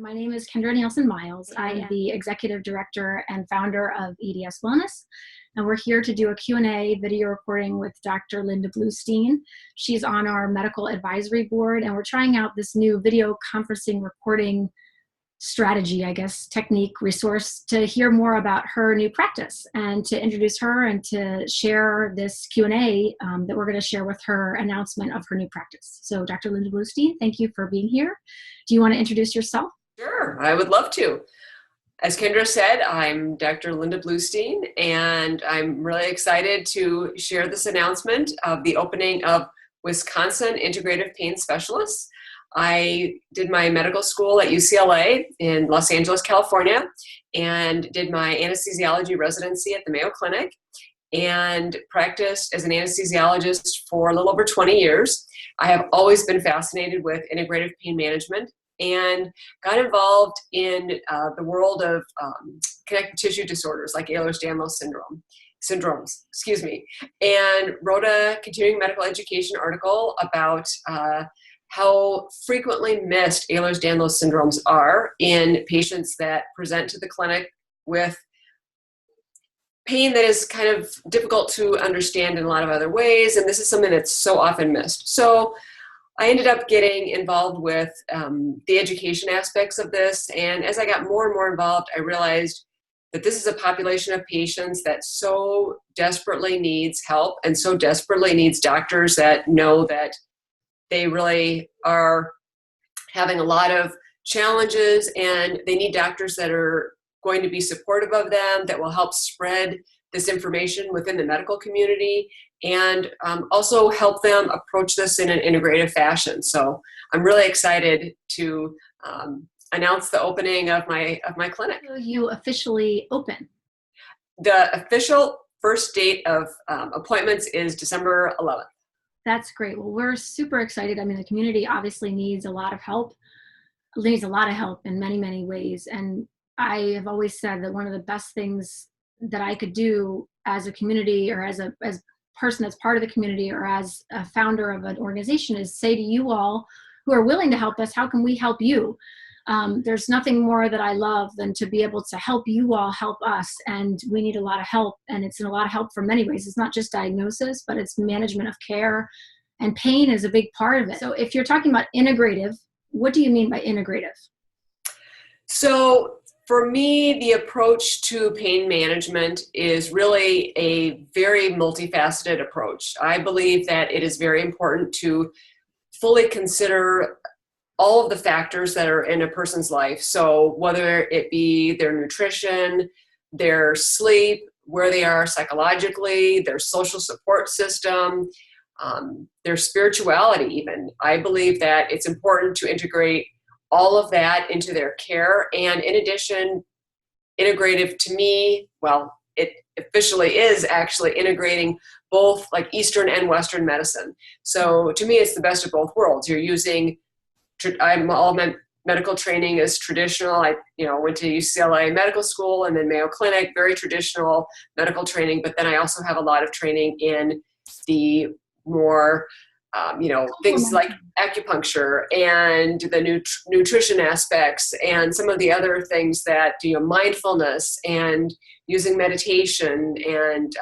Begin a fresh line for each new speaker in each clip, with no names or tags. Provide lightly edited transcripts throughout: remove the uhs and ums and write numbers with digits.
My name is Kendra Nielsen-Miles. I am the Executive Director and founder of EDS Wellness, and we're here to do a Q&A video recording with Dr. Linda Bluestein. She's on our medical advisory board, and we're trying out this new video conferencing recording strategy, technique, resource to hear more about her new practice and to introduce her and to share this Q&A that we're going to share with her announcement of her new practice. So Dr. Linda Bluestein, thank you for being here. Do you want to introduce yourself?
Sure, I would love to. As Kendra said, I'm Dr. Linda Bluestein, and I'm really excited to share this announcement of the opening of Wisconsin Integrative Pain Specialists. I did my medical school at UCLA in Los Angeles, California, and did my anesthesiology residency at the Mayo Clinic, and practiced as an anesthesiologist for a little over 20 years. I have always been fascinated with integrative pain management and got involved in the world of connective tissue disorders like Ehlers-Danlos syndromes, and wrote a continuing medical education article about how frequently missed Ehlers-Danlos syndromes are in patients that present to the clinic with pain that is kind of difficult to understand in a lot of other ways, and this is something that's so often missed. So I ended up getting involved with the education aspects of this, and as I got more and more involved, I realized that this is a population of patients that so desperately needs help and so desperately needs doctors that know that they really are having a lot of challenges, and they need doctors that are going to be supportive of them, that will help spread this information within the medical community, and also help them approach this in an integrative fashion. So I'm really excited to announce the opening of my clinic.
Will you officially open?
The official first date of appointments is December 11th.
That's great. Well, we're super excited. I mean, the community obviously needs a lot of help. It needs a lot of help in many, many ways. And I have always said that one of the best things that I could do as a community or as a person that's part of the community or as a founder of an organization is say to you all who are willing to help us, how can we help you? There's nothing more that I love than to be able to help you all help us. And we need a lot of help, and it's a lot of help for many ways. It's not just diagnosis, but it's management of care, and pain is a big part of it. So if you're talking about integrative, what do you mean by integrative?
So for me, the approach to pain management is really a very multifaceted approach. I believe that it is very important to fully consider all of the factors that are in a person's life. So whether it be their nutrition, their sleep, where they are psychologically, their social support system, their spirituality even. I believe that it's important to integrate all of that into their care. And in addition, integrative to me, well, it officially is actually integrating both like Eastern and Western medicine. So to me, it's the best of both worlds. You're using, all my medical training is traditional. I went to UCLA medical school and then Mayo Clinic, very traditional medical training. But then I also have a lot of training in the more things like acupuncture and the nutrition aspects and some of the other things that, mindfulness and using meditation and,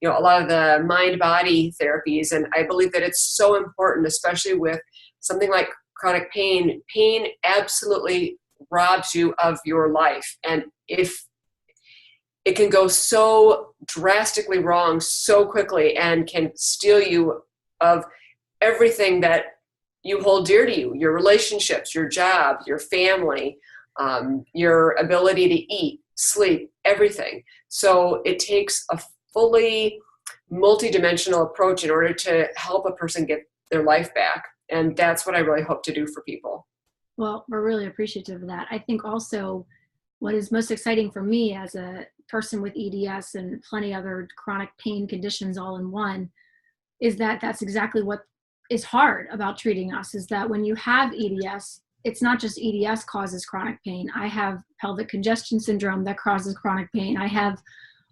a lot of the mind-body therapies. And I believe that it's so important, especially with something like chronic pain. Pain absolutely robs you of your life. And if it can go so drastically wrong so quickly and can steal you of everything that you hold dear to you, your relationships, your job, your family, your ability to eat, sleep, everything. So it takes a fully multidimensional approach in order to help a person get their life back. And that's what I really hope to do for people.
Well, we're really appreciative of that. I think also what is most exciting for me as a person with EDS and plenty other chronic pain conditions all in one is that that's exactly what is hard about treating us, is that when you have EDS, it's not just EDS causes chronic pain. I have pelvic congestion syndrome that causes chronic pain. I have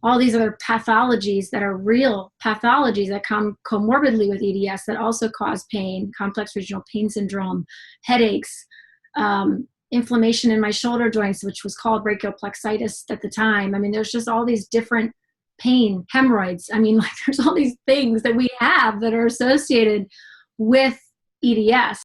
all these other pathologies that are real pathologies that come comorbidly with EDS that also cause pain, complex regional pain syndrome, headaches, inflammation in my shoulder joints, which was called brachial plexitis at the time. I mean, there's just all these different pain, hemorrhoids. I mean, like there's all these things that we have that are associated with EDS.